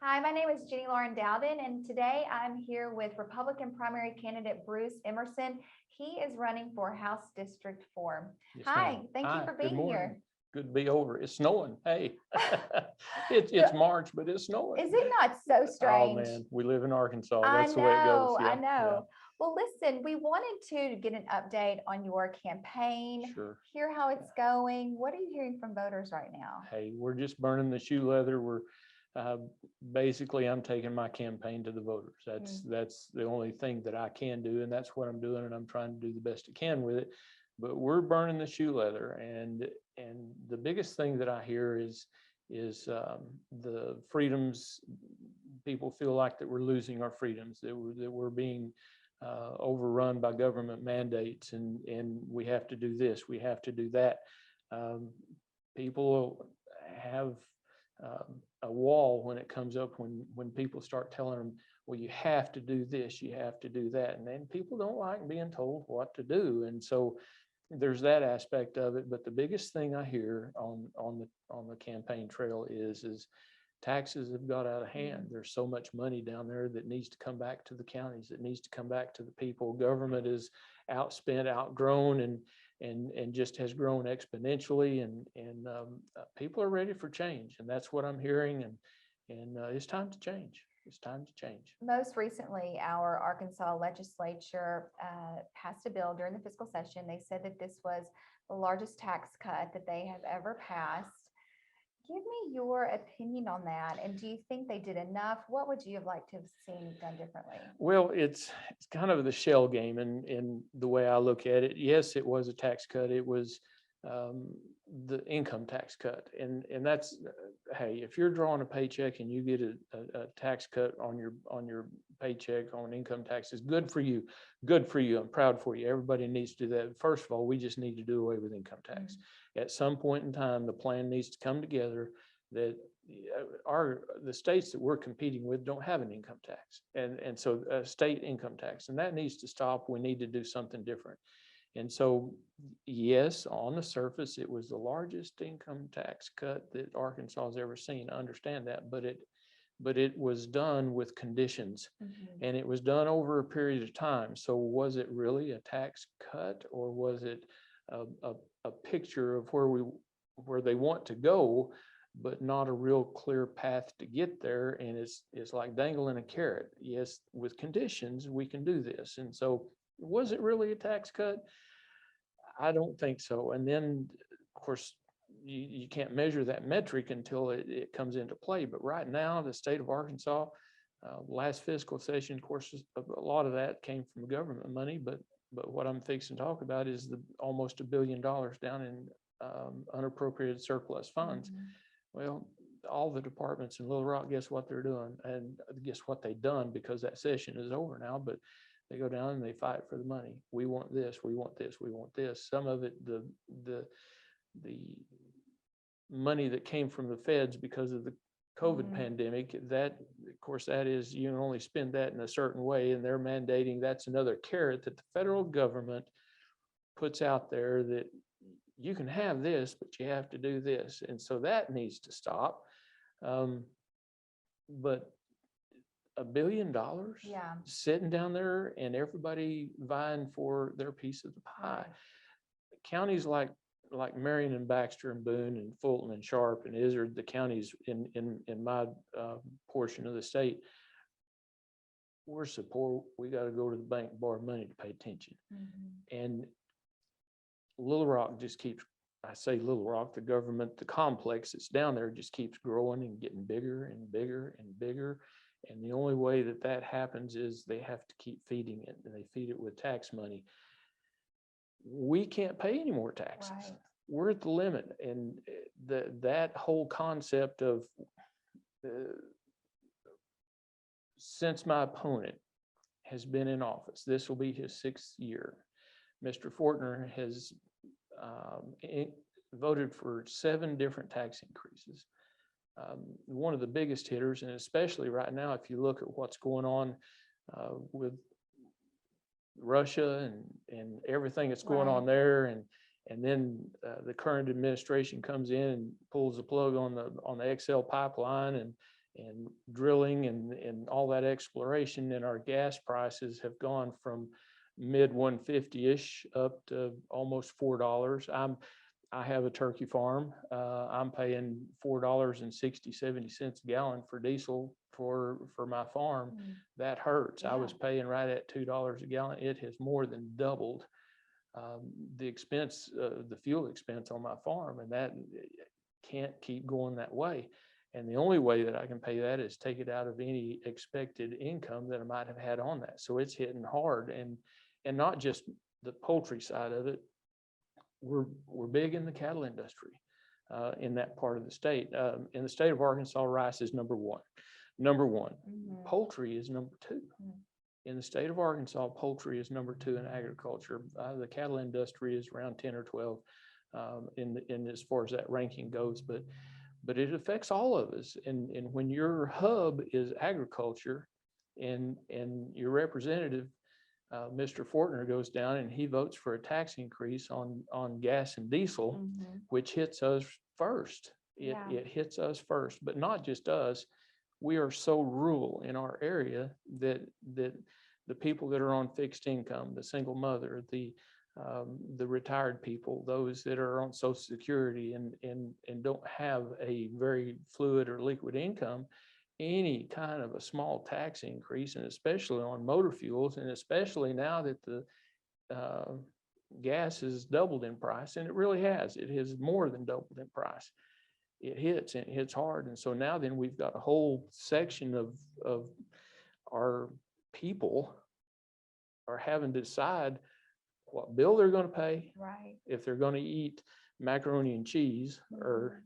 Hi, my name is Jenny Lauren Dowden, and today I'm here with Republican primary candidate Bruce Emerson. He is running for House District 4. Yes, Hi, thank you for Good being morning. here. Good to be over. It's snowing. Hey, it's March, but it's snowing. Is it not so strange? Oh man, we live in Arkansas. I That's the way it goes. I know. Well, listen, we wanted to get an update on your campaign, Sure. hear how it's going. What are you hearing from voters right now? Hey, we're just burning the shoe leather. We're basically, I'm taking my campaign to the voters. That's the only thing that I can do, and that's what I'm doing, and I'm trying to do the best I can with it. But we're burning the shoe leather, and the biggest thing that I hear is the freedoms. People feel like that we're losing our freedoms, that we're being overrun by government mandates, and we have to do this, we have to do that. People have a wall when it comes up when people start telling them, well, you have to do this, you have to do that, and then people don't like being told what to do. And so there's that aspect of it. But the biggest thing I hear on the campaign trail is taxes have got out of hand. There's so much money down there that needs to come back to the counties, that needs to come back to the people. Government is outspent, outgrown, and just has grown exponentially, and people are ready for change, and that's what I'm hearing, and it's time to change. It's time to change. Most recently, our Arkansas legislature passed a bill during the fiscal session. They said that this was the largest tax cut that they have ever passed. Give me your opinion on that. And do you think they did enough? What would you have liked to have seen done differently? Well, it's kind of the shell game, and the way I look at it, yes, it was a tax cut. It was the income tax cut, and that's, hey, if you're drawing a paycheck and you get a tax cut on your paycheck on income taxes, good for you. I'm proud for you. Everybody needs to do that. First of all, we just need to do away with income tax. At some point in time, the plan needs to come together that the states that we're competing with don't have an income tax, and so a state income tax, and that needs to stop. We need to do something different. And so, yes, on the surface, it was the largest income tax cut that Arkansas has ever seen. I understand that, but it was done with conditions, and it was done over a period of time. So was it really a tax cut, or was it a picture of where they want to go, but not a real clear path to get there? And it's like dangling a carrot. Yes, with conditions, we can do this. And so, was it really a tax cut? I don't think so. And then, of course, you can't measure that metric until it comes into play. But right now, the state of Arkansas, last fiscal session, of course, a lot of that came from government money. But what I'm fixing to talk about is almost $1 billion down in unappropriated surplus funds. Well, all the departments in Little Rock, guess what they're doing? And guess what they've done, because that session is over now, but they go down and they fight for the money. We want this, we want this, we want this. Some of it, the money that came from the feds because of the COVID pandemic, that, of course, that is, you can only spend that in a certain way, and they're mandating, that's another carrot that the federal government puts out there, that you can have this, but you have to do this. And so that needs to stop. But $1 billion sitting down there and everybody vying for their piece of the pie. Counties like Marion and Baxter and Boone and Fulton and Sharp and Izard, the counties in my portion of the state, we're so poor, we got to go to the bank and borrow money to pay attention. And Little Rock just keeps, I say Little Rock, the government, the complex that's down there just keeps growing and getting bigger and bigger and bigger. And the only way that happens is they have to keep feeding it, and they feed it with tax money. We can't pay any more taxes. We're at the limit. And that whole concept of, since my opponent has been in office, this will be his 6th year, Mr. Fortner has voted for 7 different tax increases. One of the biggest hitters, and especially right now, if you look at what's going on with Russia and everything that's going on there, and then the current administration comes in and pulls the plug on the XL pipeline, and drilling and all that exploration, and our gas prices have gone from mid 150-ish up to almost $4. I have a turkey farm. I'm paying $4.60-70 a gallon for diesel for my farm. That hurts. I was paying right at $2 a gallon. It has more than doubled the expense, the fuel expense on my farm, and that can't keep going that way. And the only way that I can pay that is take it out of any expected income that I might have had on that. So it's hitting hard, and not just the poultry side of it. We're big in the cattle industry in that part of the state. In the state of Arkansas, rice is number one. Poultry is number two. In the state of Arkansas, poultry is number two in agriculture. The cattle industry is around 10 or 12 in as far as that ranking goes, but it affects all of us. And when your hub is agriculture, and your representative, Mr. Fortner, goes down and he votes for a tax increase on gas and diesel, which hits us first. It hits us first, but not just us. We are so rural in our area that the people that are on fixed income, the single mother, the retired people, those that are on Social Security and don't have a very fluid or liquid income, any kind of a small tax increase, and especially on motor fuels, and especially now that the gas has doubled in price, and it really has. It has more than doubled in price. It hits, and it hits hard. And so now then we've got a whole section of our people are having to decide what bill they're going to pay, if they're going to eat macaroni and cheese or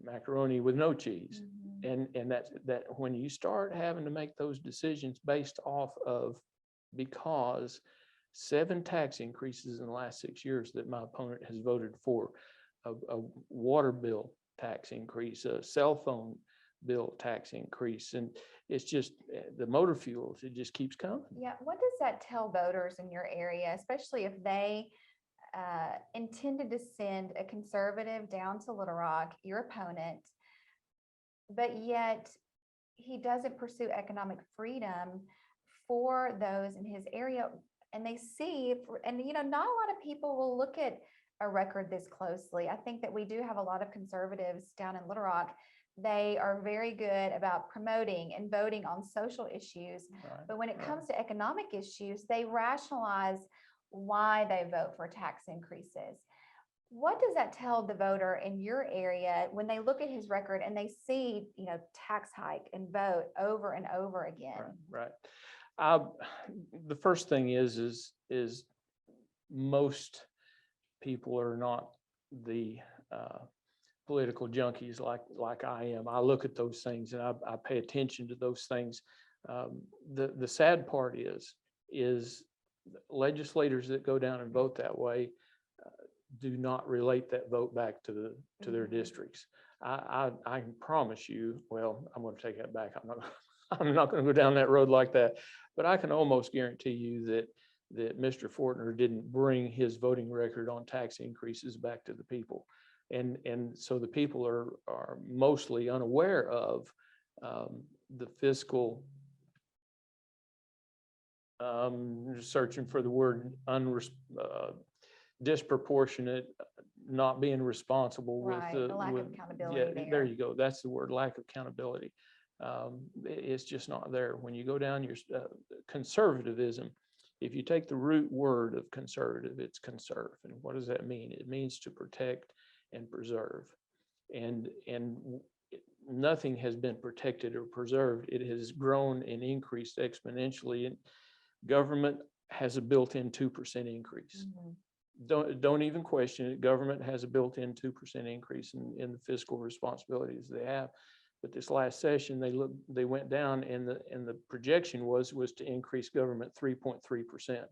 macaroni with no cheese. And that when you start having to make those decisions based off of, because 7 tax increases in the last 6 years that my opponent has voted for, a water bill tax increase, a cell phone bill tax increase, and it's just the motor fuels, it just keeps coming. Yeah, what does that tell voters in your area, especially if they intended to send a conservative down to Little Rock, your opponent, but yet he doesn't pursue economic freedom for those in his area, and they see, and not a lot of people will look at a record this closely. I think that we do have a lot of conservatives down in Little Rock. They are very good about promoting and voting on social issues, but when it comes to economic issues, they rationalize why they vote for tax increases. What does that tell the voter in your area when they look at his record and they see, tax hike and vote over and over again? Right. The first thing is most people are not the political junkies like I am. I look at those things and I pay attention to those things. The sad part is legislators that go down and vote that way do not relate that vote back to their districts. I can promise you, well, I'm going to take that back. I'm not going to go down that road like that, but I can almost guarantee you that Mr. Fortner didn't bring his voting record on tax increases back to the people. And so the people are mostly unaware of the fiscal, searching for the word, disproportionate, not being responsible with the lack of accountability. There you go. That's the word, lack of accountability. It's just not there. When you go down your conservatism, if you take the root word of conservative, it's conserve. And what does that mean? It means to protect and preserve. And nothing has been protected or preserved. It has grown and increased exponentially. And government has a built-in 2% increase. Don't even question it. Government has a built-in 2% increase in the fiscal responsibilities they have. But this last session, they went down, and the projection was to increase government 3.3%,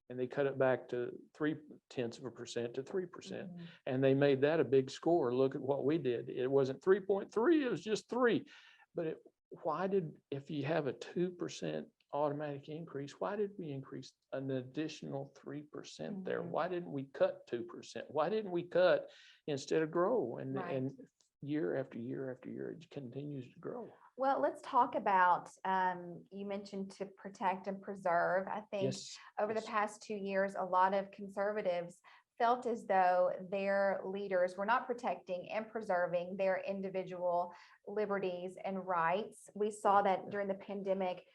and they cut it back to 0.3% to 3%, and they made that a big score. Look at what we did. It wasn't 3.3; it was just 3. But if you have a 2% automatic increase, why did we increase an additional 3% there? Why didn't we cut 2%? Why didn't we cut instead of grow? And year after year after year, it continues to grow. Well, let's talk about, you mentioned to protect and preserve. I think Yes. over the Yes. past 2 years, a lot of conservatives felt as though their leaders were not protecting and preserving their individual liberties and rights. We saw that during the pandemic.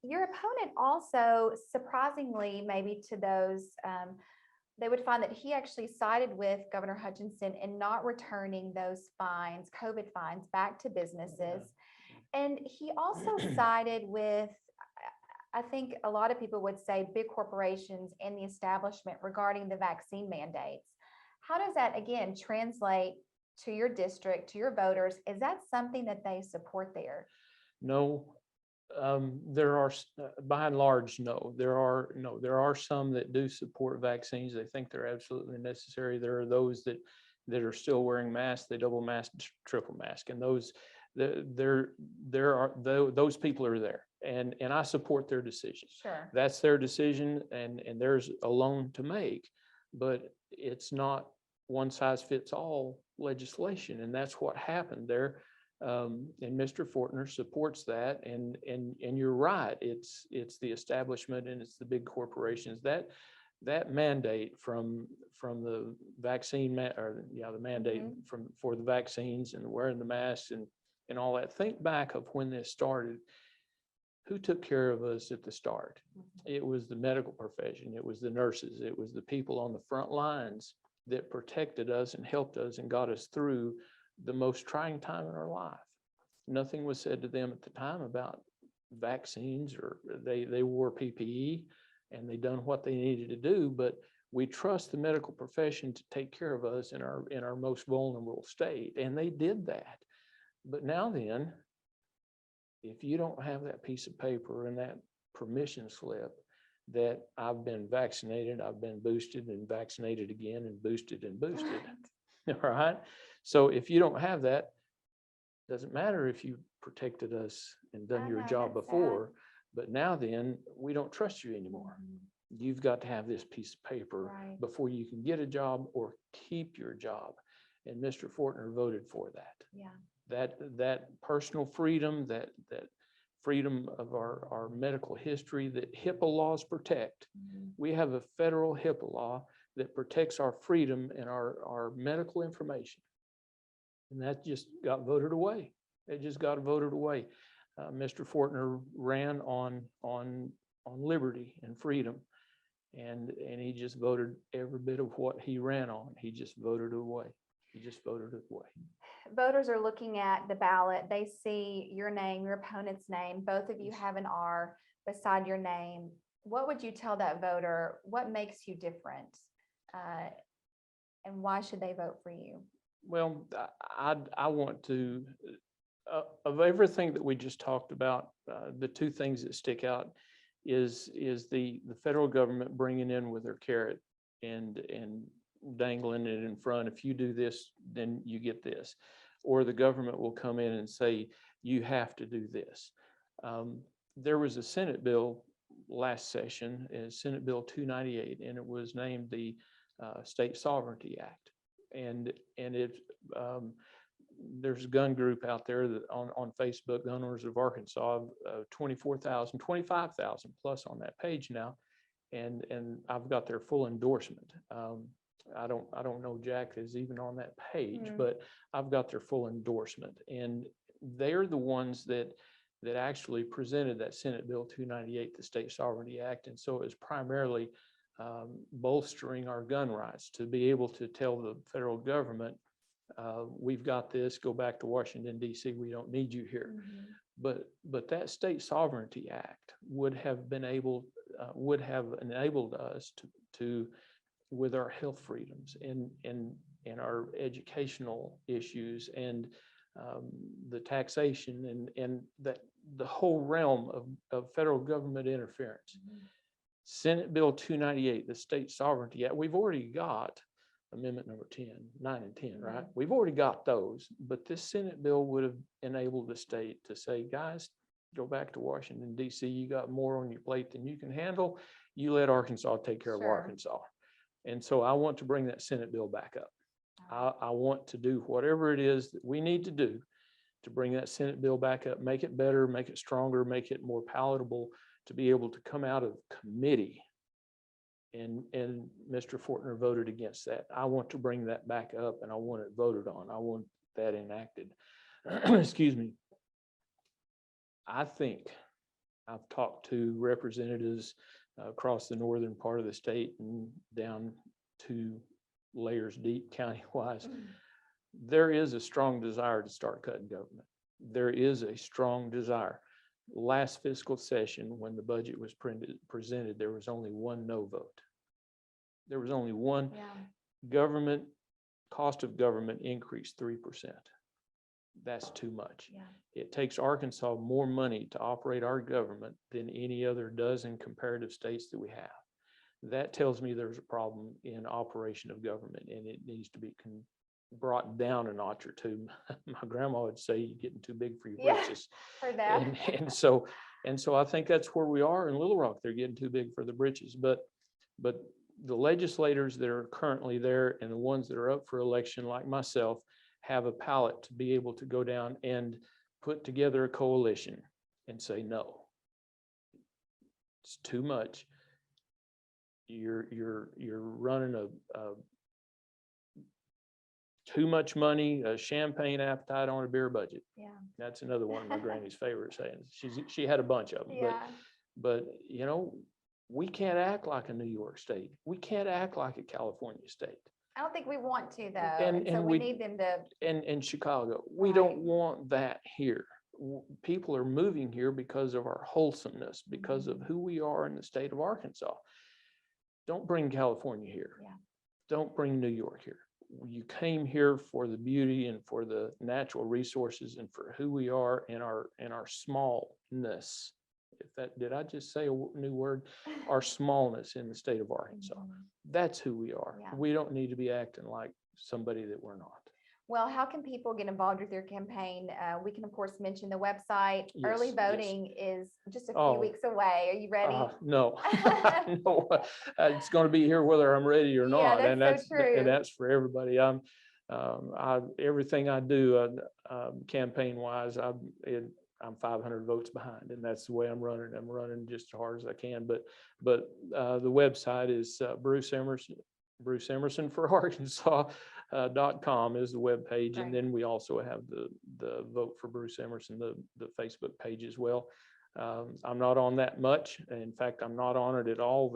Your opponent also, surprisingly, maybe to those, they would find that he actually sided with Governor Hutchinson in not returning those fines, COVID fines, back to businesses. And he also sided with, I think a lot of people would say, big corporations and the establishment regarding the vaccine mandates. How does that, again, translate to your district, to your voters? Is that something that they support there? No, there are, by and large, no. There are some that do support vaccines. They think they're absolutely necessary. There are those that are still wearing masks. They double mask, triple mask, and those those people are there, and I support their decision. Sure. That's their decision, and there's a loan to make, but it's not one size fits all legislation, and that's what happened there. And Mr. Fortner supports that, and you're right. It's the establishment and it's the big corporations that mandate from the vaccine the mandate for the vaccines and wearing the masks and all that. Think back of when this started. Who took care of us at the start? It was the medical profession. It was the nurses. It was the people on the front lines that protected us and helped us and got us through the most trying time in our life. Nothing was said to them at the time about vaccines, or they wore PPE and they done what they needed to do, but we trust the medical profession to take care of us in our most vulnerable state, and they did that. But now then, if you don't have that piece of paper and that permission slip that I've been vaccinated, I've been boosted and vaccinated again and boosted and boosted, all right? So if you don't have that, doesn't matter if you protected us and done your job before, but now then, we don't trust you anymore. You've got to have this piece of paper before you can get a job or keep your job. And Mr. Fortner voted for that. Yeah. That personal freedom, that freedom of our medical history that HIPAA laws protect. We have a federal HIPAA law that protects our freedom and our medical information. And that just got voted away. It just got voted away. Mr. Fortner ran on liberty and freedom, and he just voted every bit of what he ran on. He just voted it away. He just voted it away. Voters are looking at the ballot. They see your name, your opponent's name. Both of you have an R beside your name. What would you tell that voter? What makes you different? And why should they vote for you? Well, I want to, of everything that we just talked about, the two things that stick out is the federal government bringing in with their carrot and dangling it in front. If you do this, then you get this. Or the government will come in and say, you have to do this. There was a Senate bill last session, Senate Bill 298, and it was named the State Sovereignty Act. And it there's a gun group out there that on Facebook, Gun Owners of Arkansas, 24,000, 25,000 plus on that page now. And I've got their full endorsement. I don't know Jack is even on that page, but I've got their full endorsement. And they're the ones that actually presented that Senate Bill 298, the State Sovereignty Act. And so it was primarily bolstering our gun rights to be able to tell the federal government, we've got this, go back to Washington, D.C., we don't need you here. But that State Sovereignty Act would have enabled us to with our health freedoms and our educational issues and the taxation and that the whole realm of federal government interference. Senate Bill 298, the State Sovereignty Act, we've already got Amendment number 10, 9 and 10, right? We've already got those, but this Senate bill would have enabled the state to say, guys, go back to Washington, D.C., you got more on your plate than you can handle. You let Arkansas take care of Arkansas. And so I want to bring that Senate bill back up. I want to do whatever it is that we need to do to bring that Senate bill back up, make it better, make it stronger, make it more palatable, to be able to come out of committee. And Mr. Fortner voted against that. I want to bring that back up, and I want it voted on. I want that enacted. Excuse me. I think I've talked to representatives across the northern part of the state and down 2 layers deep county-wise. There is a strong desire to start cutting government. There is a strong desire. Last fiscal session, when the budget was presented, there was only 1 no vote. There was only one. Government, cost of government increased 3%. That's too much. It takes Arkansas more money to operate our government than any other dozen comparative states that we have. That tells me there's a problem in operation of government, and it needs to be brought down a notch or 2. My grandma would say, "You're getting too big for your britches." Heard that. And so I think that's where we are in Little Rock. They're getting too big for the britches. But the legislators that are currently there and the ones that are up for election, like myself, have a palate to be able to go down and put together a coalition and say, no, it's too much. You're running a too much money, a champagne appetite on a beer budget. That's another one of my granny's favorite sayings. She had a bunch of them. But you know, we can't act like a New York state. We can't act like a California state. I don't think we want to, though. And so we need them to. And Chicago, we don't want that here. People are moving here because of our wholesomeness, because of who we are in the state of Arkansas. Don't bring California here. Don't bring New York here. You came here for the beauty and for the natural resources and for who we are and our smallness. Did I just say a new word? Our smallness in the state of Arkansas. That's who we are. We don't need to be acting like somebody that we're not. Well, how can people get involved with your campaign? We can, of course, mention the website. Early voting is just a few weeks away. Are you ready? No, no. It's going to be here whether I'm ready or not, that's and that's so true. And that's for everybody. Everything I do campaign-wise, I'm 500 votes behind, and that's the way I'm running. I'm running just as hard as I can. But the website is Bruce Emerson for Arkansas.com is the web page, and then we also have the Vote for Bruce Emerson, the Facebook page as well. I'm not on that much. In fact, I'm not on it at all.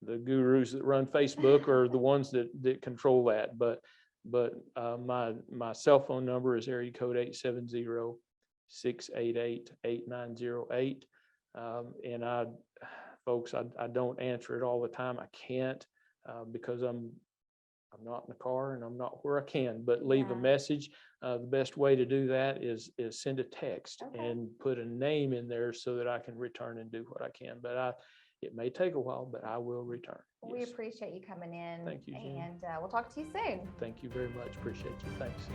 The gurus that run Facebook are the ones that control that. But my cell phone number is area code 870-688-8908. And folks, I don't answer it all the time. I can't because I'm not in the car and I'm not where I can, but leave a message. The best way to do that is send a text and put a name in there so that I can return and do what I can. But it may take a while, but I will return. Well, we appreciate you coming in. Thank you, Jen. And we'll talk to you soon. Thank you very much. Appreciate you. Thanks.